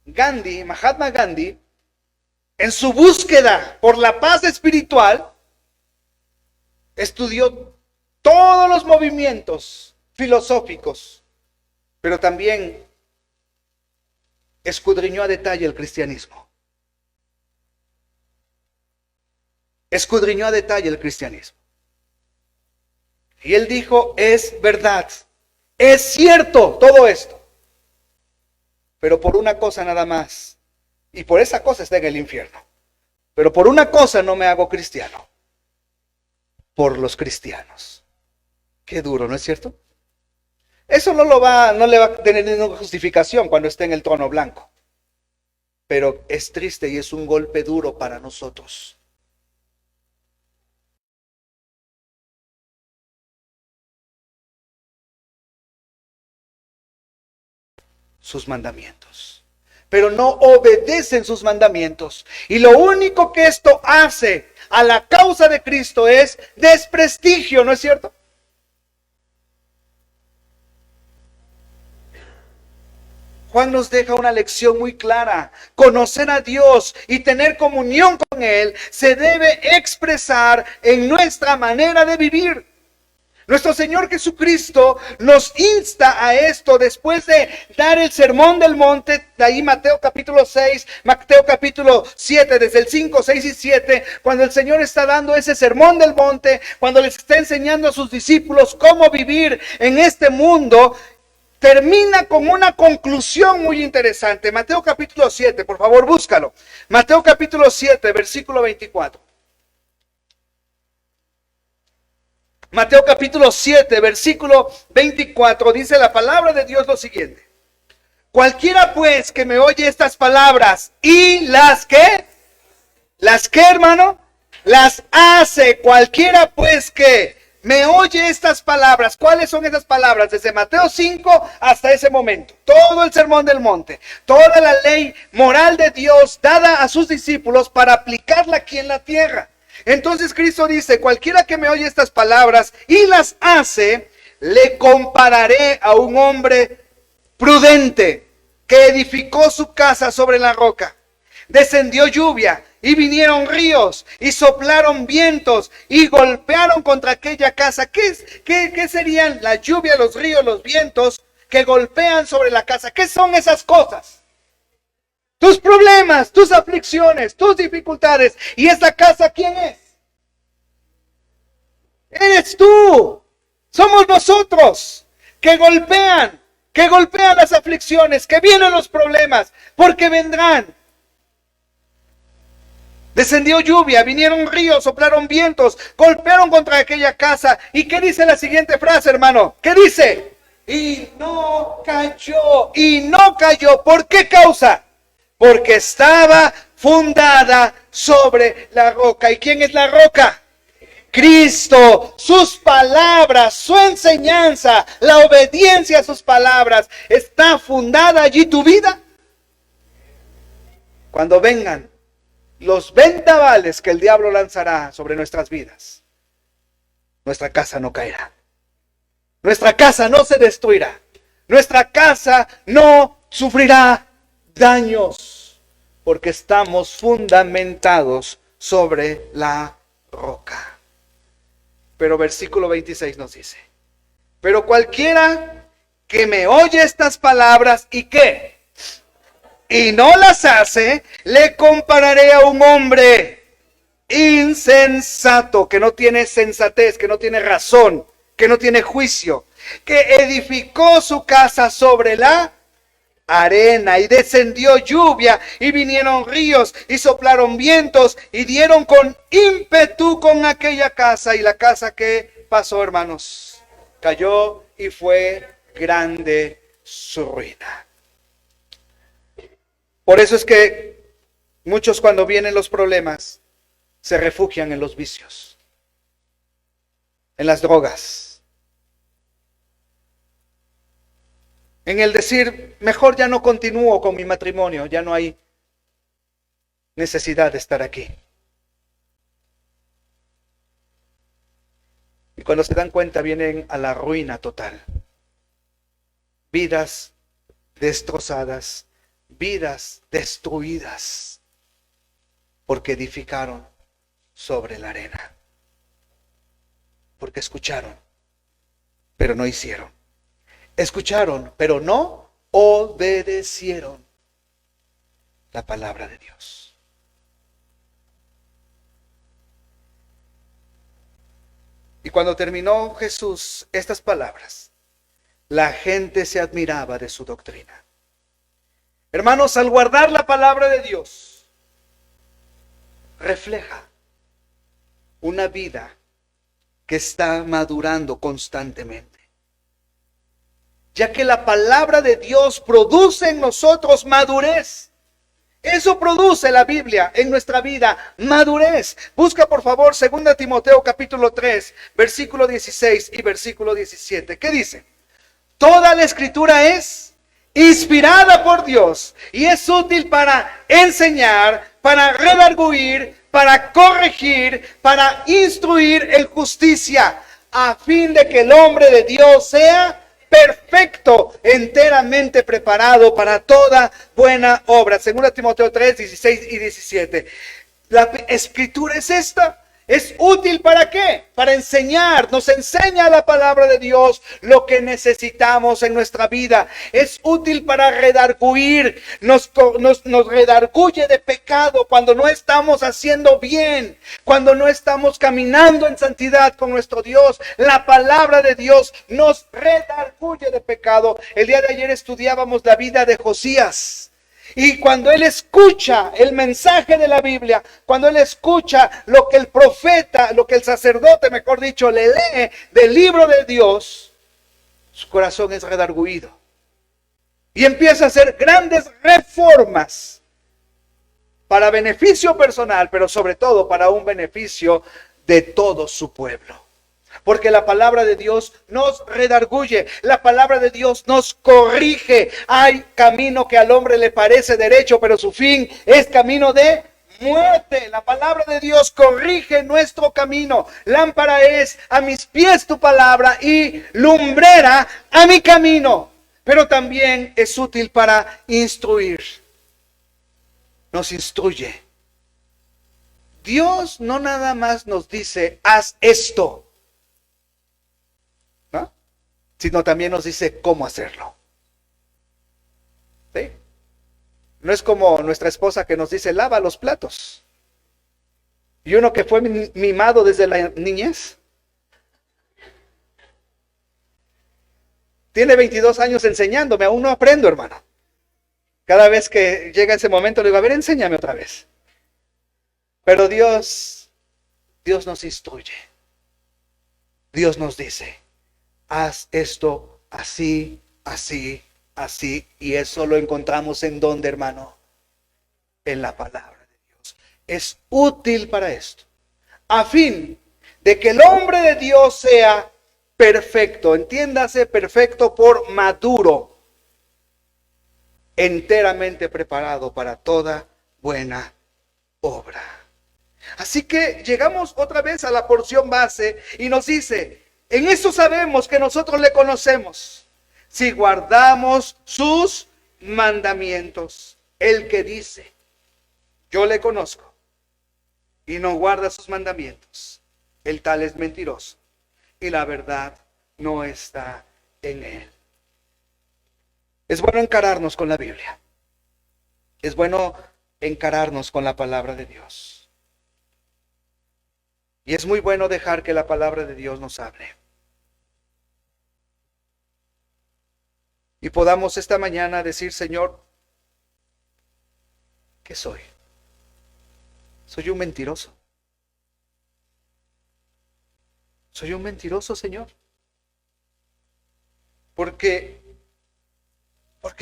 Mahatma Gandhi, en su búsqueda por la paz espiritual, estudió todos los movimientos filosóficos, pero también escudriñó a detalle el cristianismo. Escudriñó a detalle el cristianismo. Y él dijo, es verdad, es cierto todo esto, pero por una cosa nada más, y por esa cosa está en el infierno. Pero por una cosa no me hago cristiano, por los cristianos. Qué duro, ¿no es cierto? Eso no le va a tener ninguna justificación cuando esté en el trono blanco. Pero es triste y es un golpe duro para nosotros. Sus mandamientos. Pero no obedecen sus mandamientos. Y lo único que esto hace a la causa de Cristo es desprestigio, ¿no es cierto? Juan nos deja una lección muy clara. Conocer a Dios y tener comunión con Él se debe expresar en nuestra manera de vivir. Nuestro Señor Jesucristo nos insta a esto después de dar el sermón del monte, de ahí Mateo capítulo 6, Mateo capítulo 7, desde el 5, 6 y 7, cuando el Señor está dando ese sermón del monte, cuando les está enseñando a sus discípulos cómo vivir en este mundo, termina con una conclusión muy interesante. Mateo capítulo 7, por favor búscalo. Mateo capítulo 7, versículo 24. Mateo capítulo 7, versículo 24, dice la palabra de Dios lo siguiente. Cualquiera pues que me oye estas palabras y las que, hermano, las hace. Cualquiera pues que me oye estas palabras. ¿Cuáles son esas palabras? Desde Mateo 5 hasta ese momento. Todo el sermón del monte. Toda la ley moral de Dios dada a sus discípulos para aplicarla aquí en la tierra. Entonces Cristo dice, cualquiera que me oye estas palabras y las hace, le compararé a un hombre prudente que edificó su casa sobre la roca. Descendió lluvia y vinieron ríos y soplaron vientos y golpearon contra aquella casa. ¿Qué serían la lluvia, los ríos, los vientos que golpean sobre la casa? ¿Qué son esas cosas? Tus problemas, tus aflicciones, tus dificultades. ¿Y esa casa quién es? Eres tú. Somos nosotros que golpean las aflicciones, que vienen los problemas, porque vendrán. Descendió lluvia, vinieron ríos, soplaron vientos, golpearon contra aquella casa. ¿Y qué dice la siguiente frase, hermano? ¿Qué dice? Y no cayó. ¿Por qué causa? Porque estaba fundada sobre la roca. ¿Y quién es la roca? Cristo. Sus palabras, su enseñanza, la obediencia a sus palabras. ¿Está fundada allí tu vida? Cuando vengan los vendavales que el diablo lanzará sobre nuestras vidas, nuestra casa no caerá. Nuestra casa no se destruirá. Nuestra casa no sufrirá daños, porque estamos fundamentados sobre la roca. Pero versículo 26 nos dice, pero cualquiera que me oye estas palabras y ¿qué? Y no las hace, le compararé a un hombre insensato, que no tiene sensatez, que no tiene razón, que no tiene juicio, que edificó su casa sobre la arena, y descendió lluvia, y vinieron ríos, y soplaron vientos, y dieron con ímpetu con aquella casa. Y la casa, ¿qué pasó, hermanos? Cayó, y fue grande su ruina. Por eso es que muchos, cuando vienen los problemas, se refugian en los vicios, en las drogas, en el decir, mejor ya no continúo con mi matrimonio, ya no hay necesidad de estar aquí. Y cuando se dan cuenta vienen a la ruina total. Vidas destrozadas, vidas destruidas, porque edificaron sobre la arena. Porque escucharon, pero no hicieron. Escucharon, pero no obedecieron la palabra de Dios. Y cuando terminó Jesús estas palabras, la gente se admiraba de su doctrina. Hermanos, al guardar la palabra de Dios, refleja una vida que está madurando constantemente. Ya que la palabra de Dios produce en nosotros madurez. Eso produce la Biblia en nuestra vida, madurez. Busca por favor 2 Timoteo capítulo 3, versículo 16 y versículo 17. ¿Qué dice? Toda la escritura es inspirada por Dios y es útil para enseñar, para redarguir, para corregir, para instruir en justicia, a fin de que el hombre de Dios sea perfecto, enteramente preparado para toda buena obra. 2 Timoteo 3, 16 y 17. La escritura es esta. ¿Es útil para qué? Para enseñar. Nos enseña la palabra de Dios lo que necesitamos en nuestra vida. Es útil para redarguir. Nos redarguye de pecado cuando no estamos haciendo bien, cuando no estamos caminando en santidad con nuestro Dios. La palabra de Dios nos redarguye de pecado. El día de ayer estudiábamos la vida de Josías. Y cuando él escucha el mensaje de la Biblia, cuando él escucha lo que el profeta, lo que el sacerdote, mejor dicho, le lee del libro de Dios, su corazón es redarguido. Y empieza a hacer grandes reformas para beneficio personal, pero sobre todo para un beneficio de todo su pueblo. Porque la palabra de Dios nos redarguye, la palabra de Dios nos corrige. Hay camino que al hombre le parece derecho, pero su fin es camino de muerte. La palabra de Dios corrige nuestro camino. Lámpara es a mis pies tu palabra y lumbrera a mi camino. Pero también es útil para instruir. Nos instruye. Dios no nada más nos dice, haz esto, sino también nos dice cómo hacerlo. ¿Sí? No es como nuestra esposa que nos dice, lava los platos. Y uno que fue mimado desde la niñez, tiene 22 años enseñándome, aún no aprendo, hermano. Cada vez que llega ese momento le digo, a ver, enséñame otra vez. Pero Dios nos instruye. Dios nos dice, haz esto así, así, así. Y eso lo encontramos en donde, hermano, en la palabra de Dios. Es útil para esto, a fin de que el hombre de Dios sea perfecto. Entiéndase, perfecto por maduro, enteramente preparado para toda buena obra. Así que llegamos otra vez a la porción base y nos dice, en esto sabemos que nosotros le conocemos, si guardamos sus mandamientos. El que dice, yo le conozco, y no guarda sus mandamientos, el tal es mentiroso, y la verdad no está en él. Es bueno encararnos con la Biblia. Es bueno encararnos con la palabra de Dios. Y es muy bueno dejar que la palabra de Dios nos hable. Y podamos esta mañana decir, Señor, ¿qué soy? Soy un mentiroso. Soy un mentiroso, Señor. Porque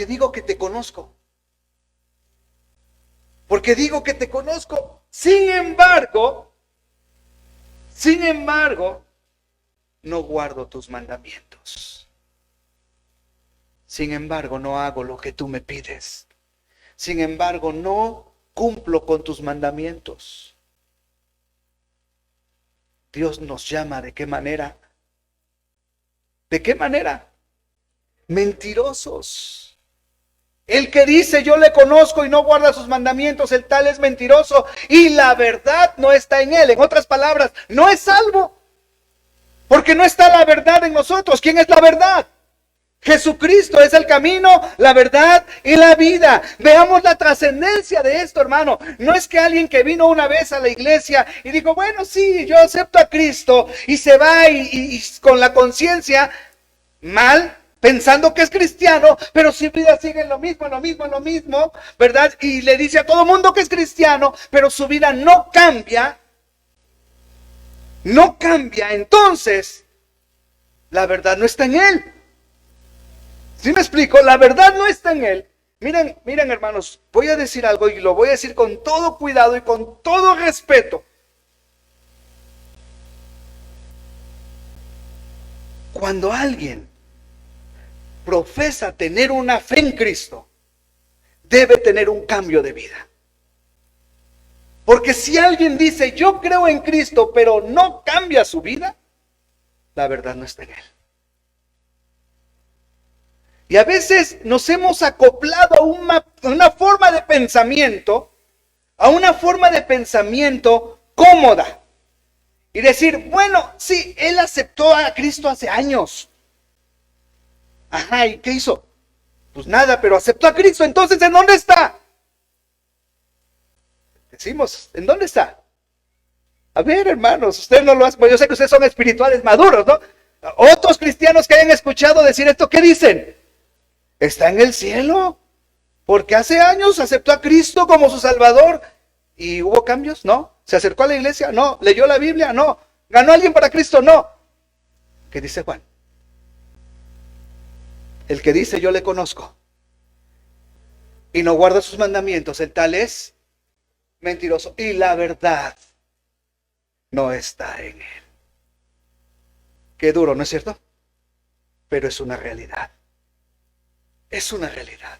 digo que te conozco. Porque digo que te conozco. Sin embargo, Sin embargo, no guardo tus mandamientos. Sin embargo, no hago lo que tú me pides. Sin embargo, no cumplo con tus mandamientos. Dios nos llama, ¿de qué manera? ¿De qué manera? Mentirosos. El que dice yo le conozco y no guarda sus mandamientos, el tal es mentiroso y la verdad no está en él. En otras palabras, no es salvo. Porque no está la verdad en nosotros. ¿Quién es la verdad? Jesucristo es el camino, la verdad y la vida. Veamos la trascendencia de esto, hermano. No es que alguien que vino una vez a la iglesia y dijo, bueno, sí, yo acepto a Cristo, y se va y con la conciencia mal, pensando que es cristiano, pero su vida sigue en lo mismo, ¿verdad? Y le dice a todo mundo que es cristiano, pero su vida no cambia. No cambia, entonces la verdad no está en él. ¿Sí me explico? La verdad no está en él. Miren, hermanos, voy a decir algo y lo voy a decir con todo cuidado y con todo respeto. Cuando alguien profesa tener una fe en Cristo, debe tener un cambio de vida. Porque si alguien dice, yo creo en Cristo, pero no cambia su vida, la verdad no está en él. Y a veces nos hemos acoplado a una forma de pensamiento, cómoda. Y decir, bueno, sí, él aceptó a Cristo hace años. Ajá, ¿y qué hizo? Pues nada, pero aceptó a Cristo, entonces ¿en dónde está? Decimos, ¿en dónde está? A ver, hermanos, ustedes no lo hacen, pues yo sé que ustedes son espirituales maduros, ¿no? Otros cristianos que hayan escuchado decir esto, ¿qué dicen? Está en el cielo, porque hace años aceptó a Cristo como su Salvador. ¿Y hubo cambios? No. ¿Se acercó a la iglesia? No. ¿Leyó la Biblia? No. ¿Ganó a alguien para Cristo? No. ¿Qué dice Juan? El que dice yo le conozco y no guarda sus mandamientos, el tal es mentiroso y la verdad no está en él. Qué duro, ¿no es cierto? Pero es una realidad. Es una realidad.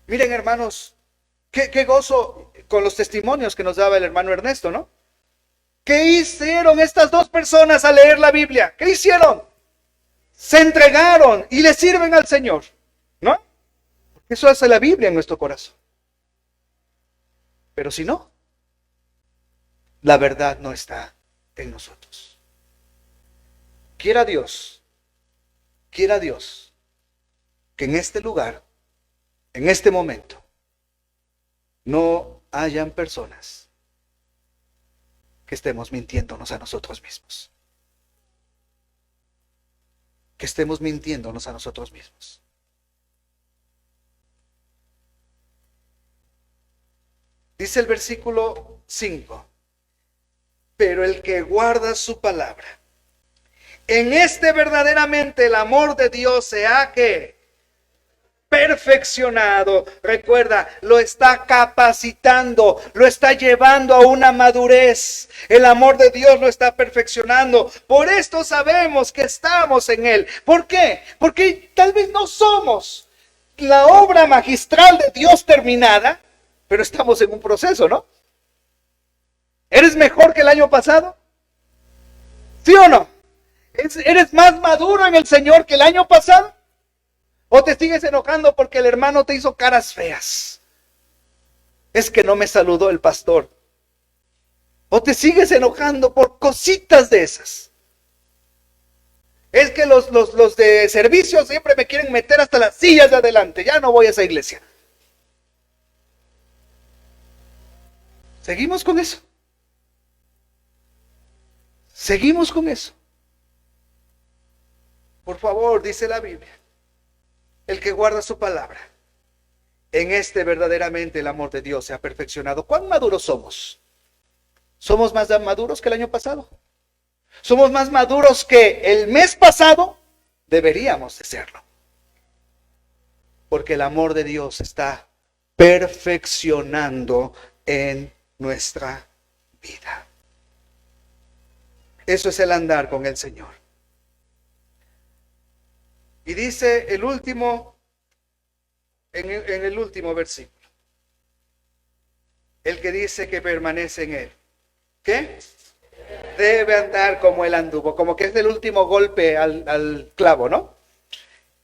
Miren, hermanos, qué gozo con los testimonios que nos daba el hermano Ernesto, ¿no? ¿Qué hicieron estas dos personas al leer la Biblia? ¿Qué hicieron? Se entregaron y le sirven al Señor, ¿no? Eso hace la Biblia en nuestro corazón. Pero si no, la verdad no está en nosotros. Quiera Dios que en este lugar, en este momento, no hayan personas que estemos mintiéndonos a nosotros mismos. Que estemos mintiéndonos a nosotros mismos. Dice el versículo 5, pero el que guarda su palabra, en este verdaderamente el amor de Dios se ha que perfeccionado. Recuerda, lo está capacitando, lo está llevando a una madurez. El amor de Dios lo está perfeccionando. Por esto sabemos que estamos en él. ¿Por qué? Porque tal vez no somos la obra magistral de Dios terminada, pero estamos en un proceso, ¿no? ¿Eres mejor que el año pasado? ¿Sí o no? ¿Eres más maduro en el Señor que el año pasado? ¿O te sigues enojando porque el hermano te hizo caras feas? Es que no me saludó el pastor. ¿O te sigues enojando por cositas de esas? Es que los de servicio siempre me quieren meter hasta las sillas de adelante. Ya no voy a esa iglesia. Seguimos con eso. Seguimos con eso. Por favor, dice la Biblia, el que guarda su palabra, en este verdaderamente el amor de Dios se ha perfeccionado. ¿Cuán maduros somos? ¿Somos más maduros que el año pasado? ¿Somos más maduros que el mes pasado? Deberíamos de serlo. Porque el amor de Dios está perfeccionando en nuestra vida. Eso es el andar con el Señor. Y dice el último, en el último versículo, el que dice que permanece en Él, ¿qué? Debe andar como Él anduvo, como que es el último golpe al clavo, ¿no?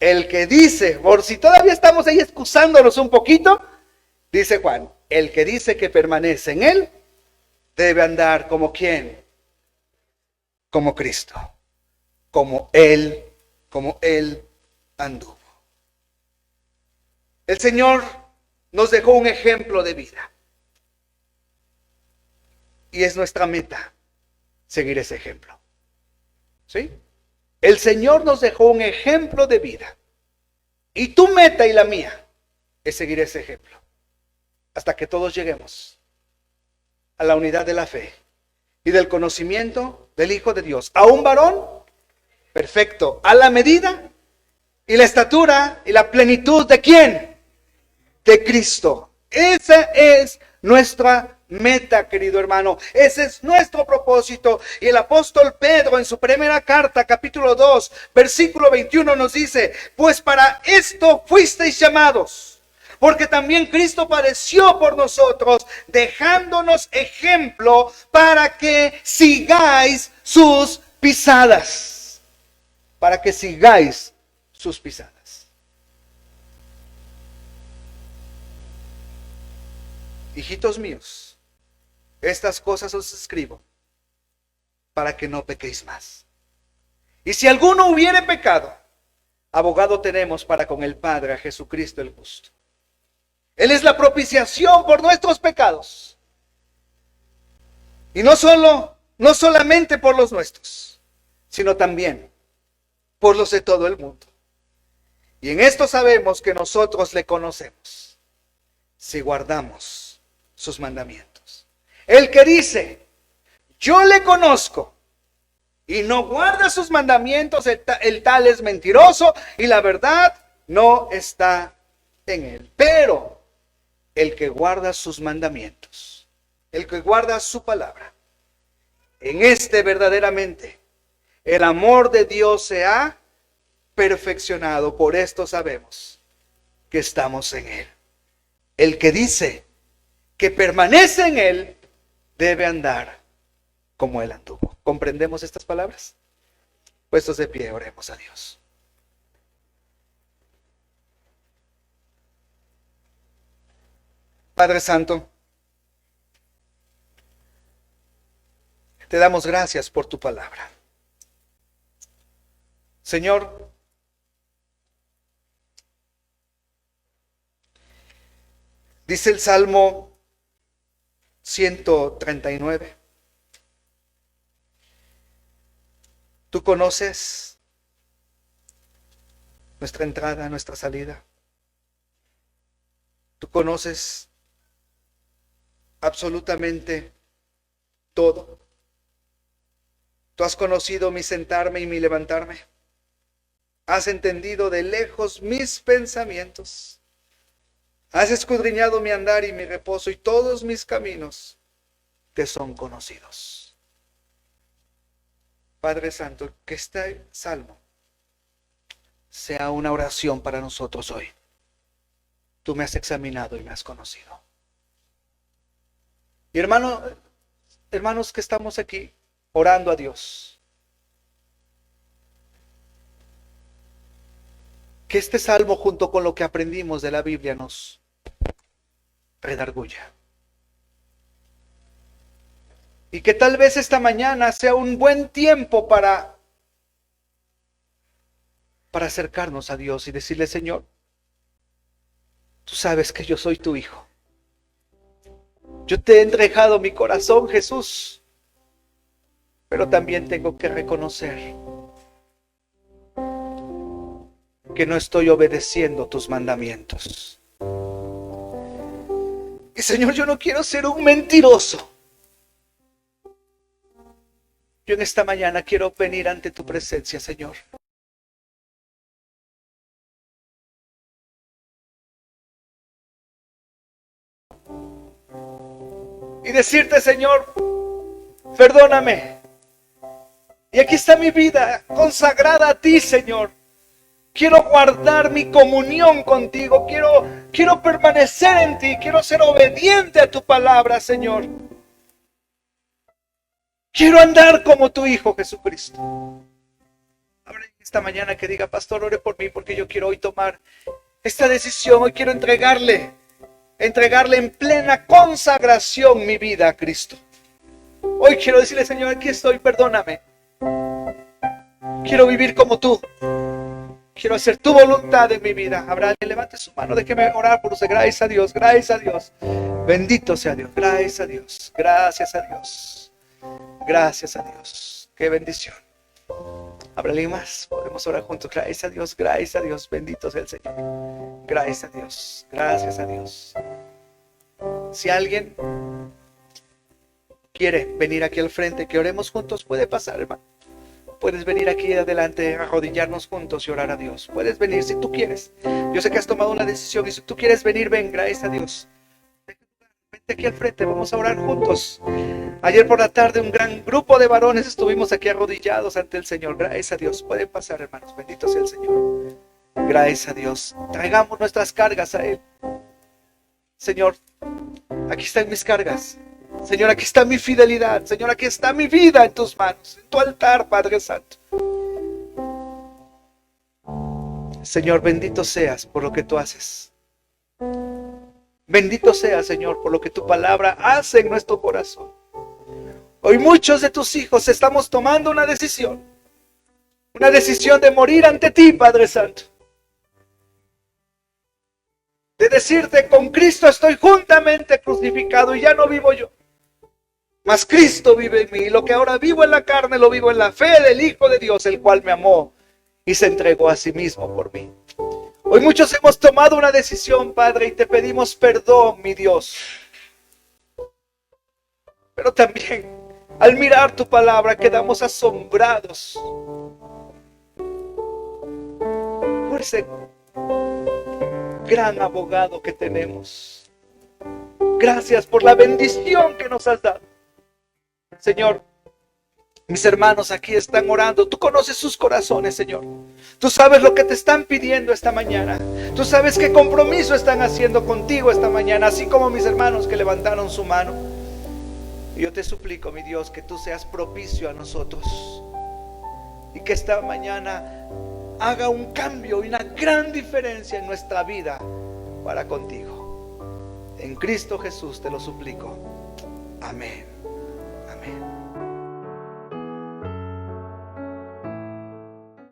El que dice, por si todavía estamos ahí excusándonos un poquito, dice Juan, el que dice que permanece en Él, debe andar como ¿quién? Como Cristo, como Él anduvo. El Señor nos dejó un ejemplo de vida. Y es nuestra meta seguir ese ejemplo. ¿Sí? El Señor nos dejó un ejemplo de vida. Y tu meta y la mía es seguir ese ejemplo. Hasta que todos lleguemos a la unidad de la fe y del conocimiento del Hijo de Dios. A un varón perfecto, a la medida y la estatura y la plenitud de ¿quién? De Cristo. Esa es nuestra meta, querido hermano. Ese es nuestro propósito. Y el apóstol Pedro en su primera carta, capítulo 2, versículo 21 nos dice, pues para esto fuisteis llamados, porque también Cristo padeció por nosotros, dejándonos ejemplo para que sigáis sus pisadas. Para que sigáis sus pisadas. Hijitos míos, estas cosas os escribo para que no pequéis más. Y si alguno hubiere pecado, abogado tenemos para con el Padre, a Jesucristo el justo. Él es la propiciación por nuestros pecados. Y no solamente por los nuestros, sino también por los de todo el mundo. Y en esto sabemos que nosotros le conocemos, si guardamos sus mandamientos. El que dice, yo le conozco, y no guarda sus mandamientos, el tal es mentiroso, y la verdad no está en él. Pero el que guarda sus mandamientos, el que guarda su palabra, en este verdaderamente el amor de Dios se ha perfeccionado. Por esto sabemos que estamos en Él. El que dice que permanece en Él debe andar como Él anduvo. ¿Comprendemos estas palabras? Puestos de pie, oremos a Dios. Padre Santo, te damos gracias por tu palabra. Señor, dice el Salmo 139. Tú conoces nuestra entrada, nuestra salida. Tú conoces absolutamente todo. Tú has conocido mi sentarme y mi levantarme. Has entendido de lejos mis pensamientos. Has escudriñado mi andar y mi reposo, y todos mis caminos te son conocidos. Padre Santo, que este salmo sea una oración para nosotros hoy. Tú me has examinado y me has conocido. Y hermanos que estamos aquí orando a Dios, que este salmo junto con lo que aprendimos de la Biblia nos redarguya. Y que tal vez esta mañana sea un buen tiempo para acercarnos a Dios y decirle, Señor, tú sabes que yo soy tu hijo. Yo te he entregado mi corazón, Jesús, pero también tengo que reconocer que no estoy obedeciendo tus mandamientos. Y Señor, yo no quiero ser un mentiroso. Yo en esta mañana quiero venir ante tu presencia, Señor. Y decirte, Señor, perdóname. Y aquí está mi vida consagrada a ti, Señor. Quiero guardar mi comunión contigo. Quiero permanecer en ti. Quiero ser obediente a tu palabra, Señor. Quiero andar como tu Hijo Jesucristo. Ahora esta mañana que diga: pastor, ore por mí, porque yo quiero hoy tomar esta decisión. Hoy quiero entregarle en plena consagración mi vida a Cristo. Hoy quiero decirle: Señor, aquí estoy, perdóname. Quiero vivir como tú. Quiero hacer tu voluntad en mi vida. Abraham, levante su mano, déjeme orar por usted. Gracias a Dios, gracias a Dios. Bendito sea Dios, gracias a Dios, gracias a Dios. Gracias a Dios, qué bendición. ¿Habrá alguien más? Podemos orar juntos. Gracias a Dios, bendito sea el Señor. Gracias a Dios, gracias a Dios. Si alguien quiere venir aquí al frente, que oremos juntos, puede pasar, hermano. Puedes venir aquí adelante, arrodillarnos juntos y orar a Dios. Puedes venir si tú quieres. Yo sé que has tomado una decisión y si tú quieres venir, ven, gracias a Dios. Vente aquí al frente, vamos a orar juntos. Ayer por la tarde un gran grupo de varones estuvimos aquí arrodillados ante el Señor. Gracias a Dios. Pueden pasar, hermanos. Bendito sea el Señor. Gracias a Dios. Traigamos nuestras cargas a Él. Señor, aquí están mis cargas. Señor, aquí está mi fidelidad. Señor, aquí está mi vida en tus manos, en tu altar, Padre Santo. Señor, bendito seas por lo que tú haces. Bendito seas, Señor, por lo que tu palabra hace en nuestro corazón. Hoy muchos de tus hijos estamos tomando una decisión de morir ante ti, Padre Santo. De decirte: con Cristo estoy juntamente crucificado y ya no vivo yo, mas Cristo vive en mí. Y lo que ahora vivo en la carne, lo vivo en la fe del Hijo de Dios, el cual me amó y se entregó a sí mismo por mí. Hoy muchos hemos tomado una decisión, Padre, y te pedimos perdón, mi Dios. Pero también, al mirar tu palabra, quedamos asombrados por ese gran abogado que tenemos. Gracias por la bendición que nos has dado. Señor, mis hermanos aquí están orando. Tú conoces sus corazones, Señor. Tú sabes lo que te están pidiendo esta mañana. Tú sabes qué compromiso están haciendo contigo esta mañana, así como mis hermanos que levantaron su mano. Y yo te suplico, mi Dios, que tú seas propicio a nosotros y que esta mañana haga un cambio y una gran diferencia en nuestra vida para contigo. En Cristo Jesús te lo suplico. Amén. Amén.